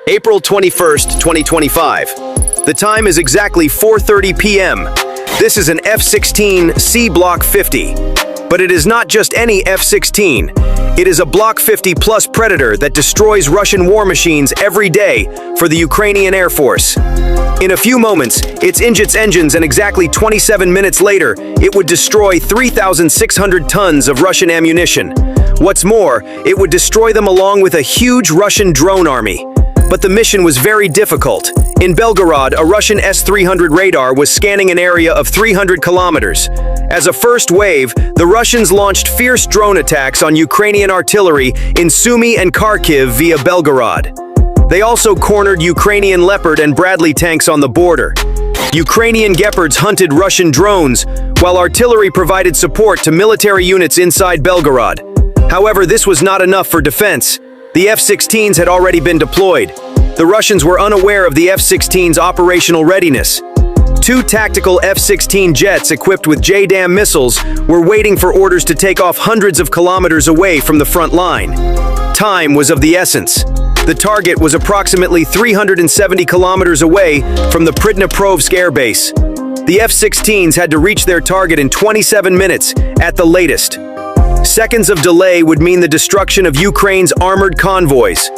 April 21st, 2025. The time is exactly 4:30 p.m. This is an F-16 C Block 50. But it is not just any F-16. It is a Block 50 plus Predator that destroys Russian war machines every day for the Ukrainian Air Force. In a few moments, it injects engines, and exactly 27 minutes later, it would destroy 3,600 tons of Russian ammunition. What's more, it would destroy them along with a huge Russian drone army. But the mission was very difficult. In Belgorod, a Russian S-300 radar was scanning an area of 300 kilometers. As a first wave, the Russians launched fierce drone attacks on Ukrainian artillery in Sumy and Kharkiv via Belgorod. They also cornered Ukrainian Leopard and Bradley tanks on the border. Ukrainian Gepards hunted Russian drones, while artillery provided support to military units inside Belgorod. However, this was not enough for defense. The F-16s had already been deployed. The Russians were unaware of the F-16's operational readiness. Two tactical F-16 jets equipped with JDAM missiles were waiting for orders to take off hundreds of kilometers away from the front line. Time was of the essence. The target was approximately 370 kilometers away from the Pridneprovsk Air Base. The F-16s had to reach their target in 27 minutes at the latest. Seconds of delay would mean the destruction of Ukraine's armored convoys.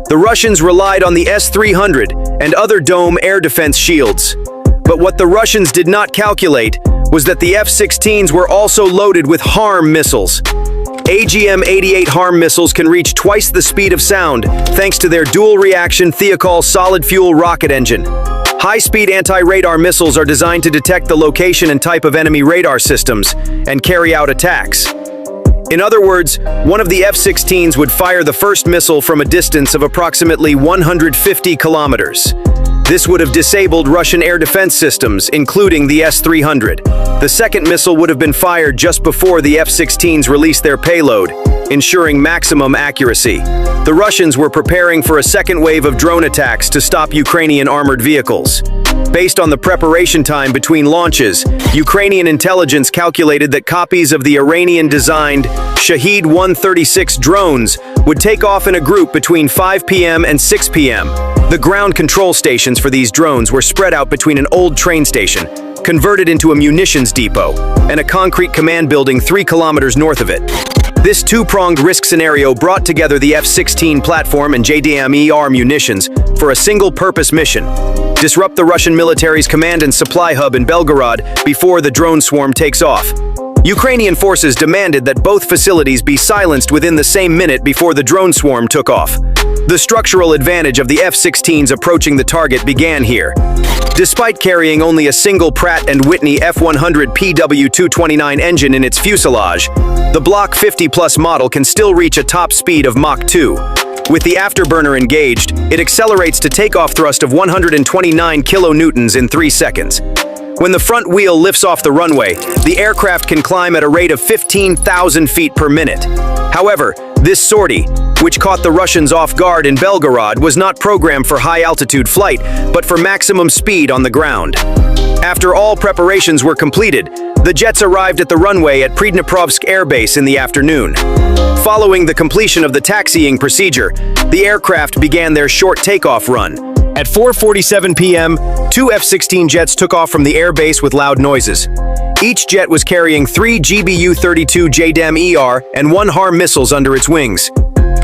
The Russians relied on the S-300 and other dome air defense shields. But what the Russians did not calculate was that the F-16s were also loaded with HARM missiles. AGM-88 HARM missiles can reach twice the speed of sound thanks to their dual-reaction Thiokol solid-fuel rocket engine. High-speed anti-radar missiles are designed to detect the location and type of enemy radar systems and carry out attacks. In other words, one of the F-16s would fire the first missile from a distance of approximately 150 kilometers. This would have disabled Russian air defense systems, including the S-300. The second missile would have been fired just before the F-16s released their payload, ensuring maximum accuracy. The Russians were preparing for a second wave of drone attacks to stop Ukrainian armored vehicles. Based on the preparation time between launches, Ukrainian intelligence calculated that copies of the Iranian-designed Shahed-136 drones would take off in a group between 5 p.m. and 6 p.m. The ground control stations for these drones were spread out between an old train station, converted into a munitions depot, and a concrete command building 3 kilometers north of it. This two-pronged risk scenario brought together the F-16 platform and JDAM-ER munitions for a single-purpose mission: disrupt the Russian military's command and supply hub in Belgorod before the drone swarm takes off. Ukrainian forces demanded that both facilities be silenced within the same minute before the drone swarm took off. The structural advantage of the F-16s approaching the target began here. Despite carrying only a single Pratt & Whitney F-100 PW229 engine in its fuselage, the Block 50 Plus model can still reach a top speed of Mach 2. With the afterburner engaged, it accelerates to takeoff thrust of 129 kilonewtons in 3 seconds. When the front wheel lifts off the runway, the aircraft can climb at a rate of 15,000 feet per minute. However, this sortie, which caught the Russians off guard in Belgorod, was not programmed for high-altitude flight, but for maximum speed on the ground. After all preparations were completed, the jets arrived at the runway at Pridneprovsk Air Base in the afternoon. Following the completion of the taxiing procedure, the aircraft began their short takeoff run. At 4:47 p.m., 2 F-16 jets took off from the air base with loud noises. Each jet was carrying 3 GBU-32 JDAM-ER and 1 HARM missiles under its wings.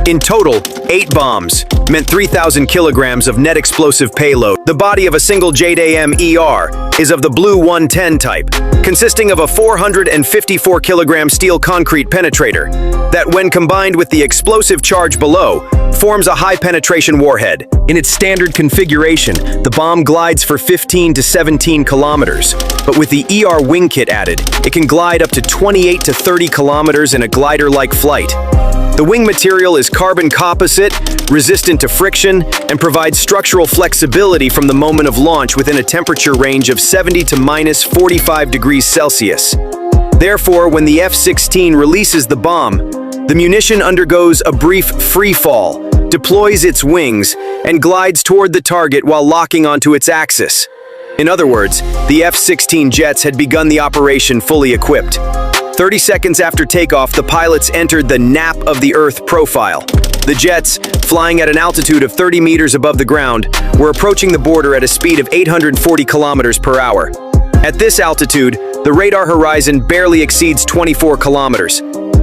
In total, 8 bombs meant 3,000 kilograms of net explosive payload. The body of a single JDAM-ER is of the Blue 110 type, consisting of a 454 kilogram steel concrete penetrator that, when combined with the explosive charge below, forms a high-penetration warhead. In its standard configuration, the bomb glides for 15 to 17 kilometers, but with the ER wing kit added, it can glide up to 28 to 30 kilometers in a glider-like flight. The wing material is carbon composite, resistant to friction, and provides structural flexibility from the moment of launch within a temperature range of 70 to minus 45 degrees Celsius. Therefore, when the F-16 releases the bomb, the munition undergoes a brief free fall, deploys its wings, and glides toward the target while locking onto its axis. In other words, the F-16 jets had begun the operation fully equipped. 30 seconds after takeoff, the pilots entered the nap of the Earth profile. The jets, flying at an altitude of 30 meters above the ground, were approaching the border at a speed of 840 kilometers per hour. At this altitude, the radar horizon barely exceeds 24 kilometers.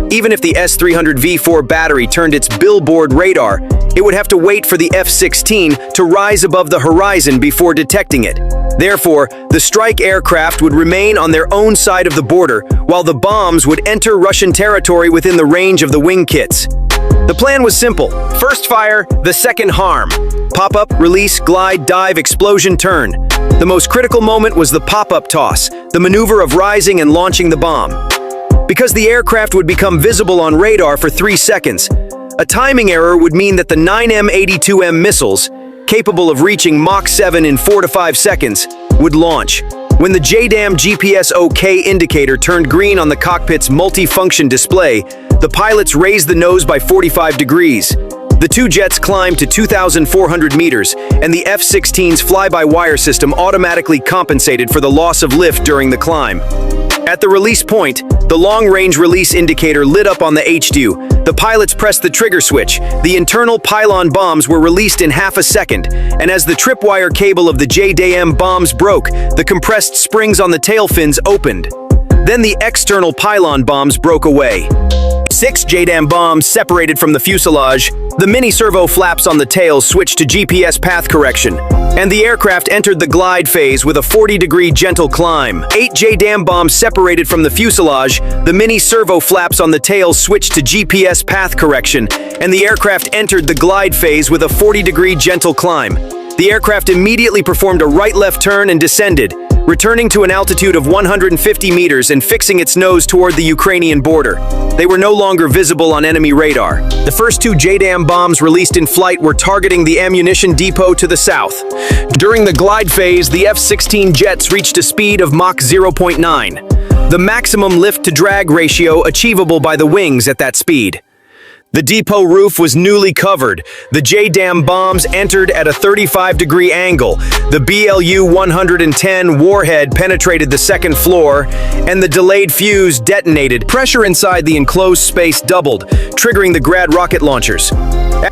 Even if the S-300V4 battery turned its billboard radar, it would have to wait for the F-16 to rise above the horizon before detecting it. Therefore, the strike aircraft would remain on their own side of the border, while the bombs would enter Russian territory within the range of the wing kits. The plan was simple. First fire, the second harm. Pop-up, release, glide, dive, explosion, turn. The most critical moment was the pop-up toss, the maneuver of rising and launching the bomb. Because the aircraft would become visible on radar for 3 seconds, a timing error would mean that the 9M82M missiles, capable of reaching Mach 7 in 4 to 5 seconds, would launch. When the JDAM GPS OK indicator turned green on the cockpit's multi-function display, the pilots raised the nose by 45 degrees. The two jets climbed to 2,400 meters, and the F-16's fly-by-wire system automatically compensated for the loss of lift during the climb. At the release point, the long-range release indicator lit up on the HDU. The pilots pressed the trigger switch. The internal pylon bombs were released in half a second, and as the tripwire cable of the JDAM bombs broke, the compressed springs on the tail fins opened. Then the external pylon bombs broke away. 6 JDAM bombs separated from the fuselage. The mini-servo flaps on the tail switched to GPS path correction, and the aircraft entered the glide phase with a 40-degree gentle climb. 8 JDAM bombs separated from the fuselage. The mini-servo flaps on the tail switched to GPS path correction, and the aircraft entered the glide phase with a 40-degree gentle climb. The aircraft immediately performed a right-left turn and descended, returning to an altitude of 150 meters and fixing its nose toward the Ukrainian border. They were no longer visible on enemy radar. The first 2 JDAM bombs released in flight were targeting the ammunition depot to the south. During the glide phase, the F-16 jets reached a speed of Mach 0.9, the maximum lift-to-drag ratio achievable by the wings at that speed. The depot roof was newly covered. The JDAM bombs entered at a 35-degree angle. The BLU-110 warhead penetrated the second floor, and the delayed fuse detonated. Pressure inside the enclosed space doubled, triggering the Grad rocket launchers.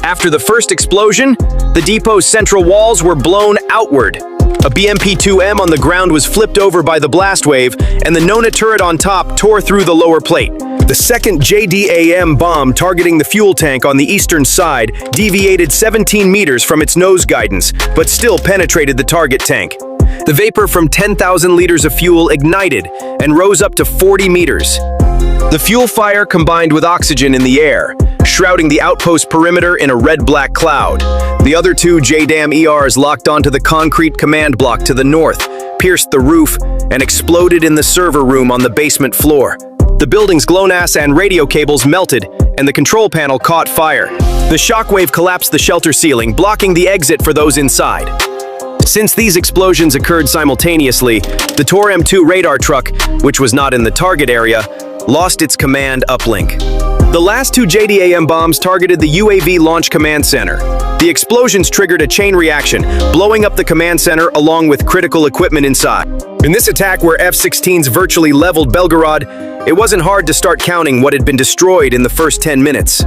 After the first explosion, the depot's central walls were blown outward. A BMP-2M on the ground was flipped over by the blast wave, and the Nona turret on top tore through the lower plate. The second JDAM bomb targeting the fuel tank on the eastern side deviated 17 meters from its nose guidance, but still penetrated the target tank. The vapor from 10,000 liters of fuel ignited and rose up to 40 meters. The fuel fire combined with oxygen in the air, shrouding the outpost perimeter in a red-black cloud. The other 2 JDAM ERs locked onto the concrete command block to the north, pierced the roof, and exploded in the server room on the basement floor. The building's GLONASS and radio cables melted, and the control panel caught fire. The shockwave collapsed the shelter ceiling, blocking the exit for those inside. Since these explosions occurred simultaneously, the Tor M2 radar truck, which was not in the target area, lost its command uplink. The last 2 JDAM bombs targeted the UAV Launch Command Center. The explosions triggered a chain reaction, blowing up the command center along with critical equipment inside. In this attack, where F-16s virtually leveled Belgorod, it wasn't hard to start counting what had been destroyed in the first 10 minutes.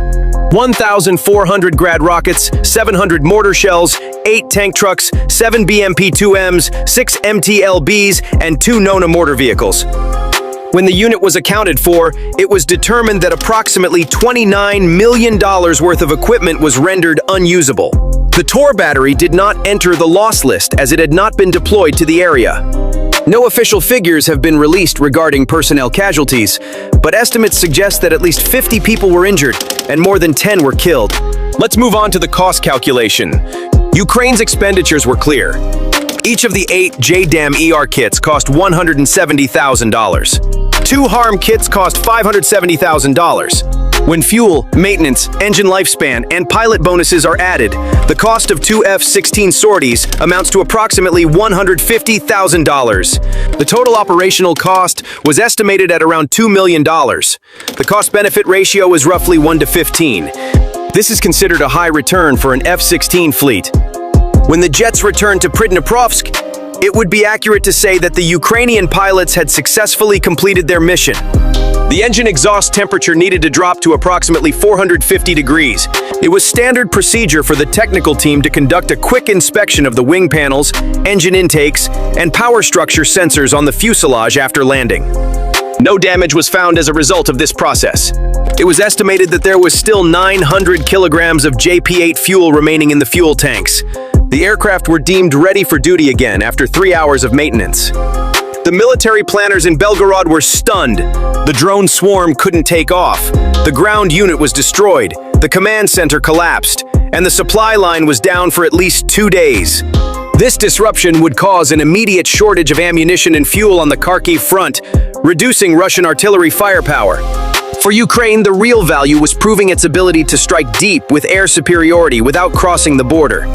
1,400 Grad rockets, 700 mortar shells, 8 tank trucks, 7 BMP-2Ms, 6 MTLBs, and 2 Nona mortar vehicles. When the unit was accounted for, it was determined that approximately $29 million worth of equipment was rendered unusable. The Tor battery did not enter the loss list as it had not been deployed to the area. No official figures have been released regarding personnel casualties, but estimates suggest that at least 50 people were injured and more than 10 were killed. Let's move on to the cost calculation. Ukraine's expenditures were clear. Each of the 8 JDAM ER kits cost $170,000. 2 HARM kits cost $570,000. When fuel, maintenance, engine lifespan, and pilot bonuses are added, the cost of 2 F-16 sorties amounts to approximately $150,000. The total operational cost was estimated at around $2 million. The cost-benefit ratio is roughly 1 to 15. This is considered a high return for an F-16 fleet. When the jets returned to Pridniprovsk, it would be accurate to say that the Ukrainian pilots had successfully completed their mission. The engine exhaust temperature needed to drop to approximately 450 degrees. It was standard procedure for the technical team to conduct a quick inspection of the wing panels, engine intakes, and power structure sensors on the fuselage after landing. No damage was found as a result of this process. It was estimated that there was still 900 kilograms of JP-8 fuel remaining in the fuel tanks. The aircraft were deemed ready for duty again after 3 hours of maintenance. The military planners in Belgorod were stunned. The drone swarm couldn't take off. The ground unit was destroyed. The command center collapsed, and the supply line was down for at least 2 days. This disruption would cause an immediate shortage of ammunition and fuel on the Kharkiv front, reducing Russian artillery firepower. For Ukraine, the real value was proving its ability to strike deep with air superiority without crossing the border.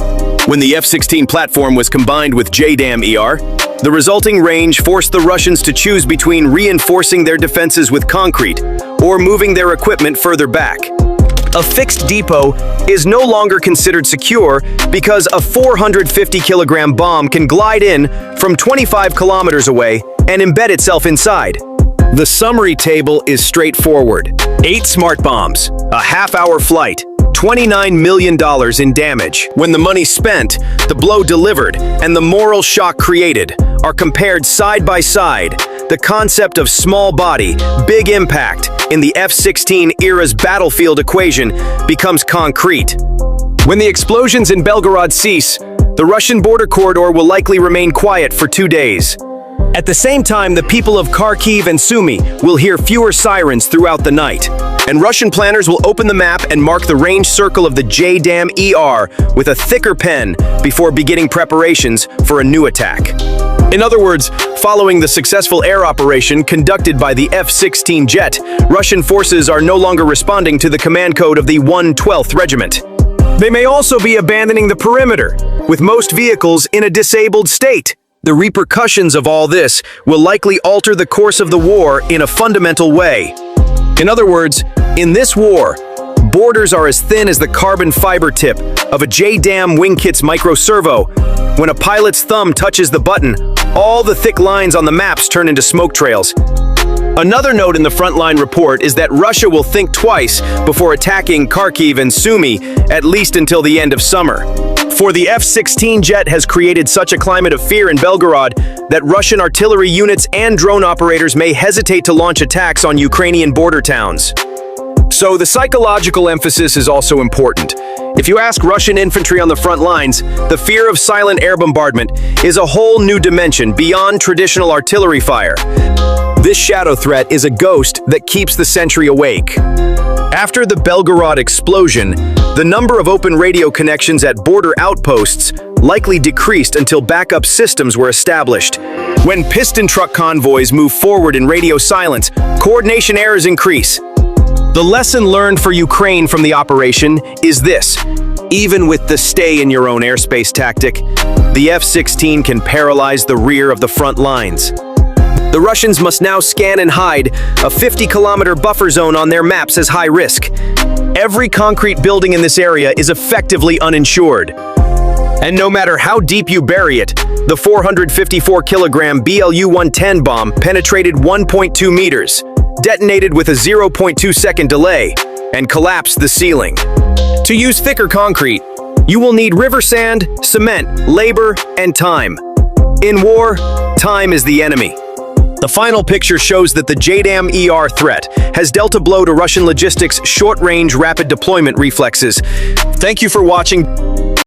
When the F-16 platform was combined with JDAM-ER, the resulting range forced the Russians to choose between reinforcing their defenses with concrete or moving their equipment further back. A fixed depot is no longer considered secure because a 450-kilogram bomb can glide in from 25 kilometers away and embed itself inside. The summary table is straightforward. 8 smart bombs, a half-hour flight, $29 million in damage. When the money spent, the blow delivered, and the moral shock created are compared side by side, the concept of small body, big impact in the F-16 era's battlefield equation becomes concrete. When the explosions in Belgorod cease, the Russian border corridor will likely remain quiet for 2 days. At the same time, the people of Kharkiv and Sumy will hear fewer sirens throughout the night, and Russian planners will open the map and mark the range circle of the JDAM-ER with a thicker pen before beginning preparations for a new attack. In other words, following the successful air operation conducted by the F-16 jet, Russian forces are no longer responding to the command code of the 112th Regiment. They may also be abandoning the perimeter, with most vehicles in a disabled state. The repercussions of all this will likely alter the course of the war in a fundamental way. In other words, in this war, borders are as thin as the carbon fiber tip of a JDAM wing kit's microservo. When a pilot's thumb touches the button, all the thick lines on the maps turn into smoke trails. Another note in the frontline report is that Russia will think twice before attacking Kharkiv and Sumy, at least until the end of summer. For the F-16 jet has created such a climate of fear in Belgorod that Russian artillery units and drone operators may hesitate to launch attacks on Ukrainian border towns. So the psychological emphasis is also important. If you ask Russian infantry on the front lines, the fear of silent air bombardment is a whole new dimension beyond traditional artillery fire. This shadow threat is a ghost that keeps the sentry awake. After the Belgorod explosion, the number of open radio connections at border outposts likely decreased until backup systems were established. When piston truck convoys move forward in radio silence, coordination errors increase. The lesson learned for Ukraine from the operation is this: even with the stay-in-your-own airspace tactic, the F-16 can paralyze the rear of the front lines. The Russians must now scan and hide a 50-kilometer buffer zone on their maps as high risk. Every concrete building in this area is effectively uninsured. And no matter how deep you bury it, the 454-kilogram BLU-110 bomb penetrated 1.2 meters, detonated with a 0.2-second delay, and collapsed the ceiling. To use thicker concrete, you will need river sand, cement, labor, and time. In war, time is the enemy. The final picture shows that the JDAM-ER threat has dealt a blow to Russian logistics' short-range rapid deployment reflexes. Thank you for watching.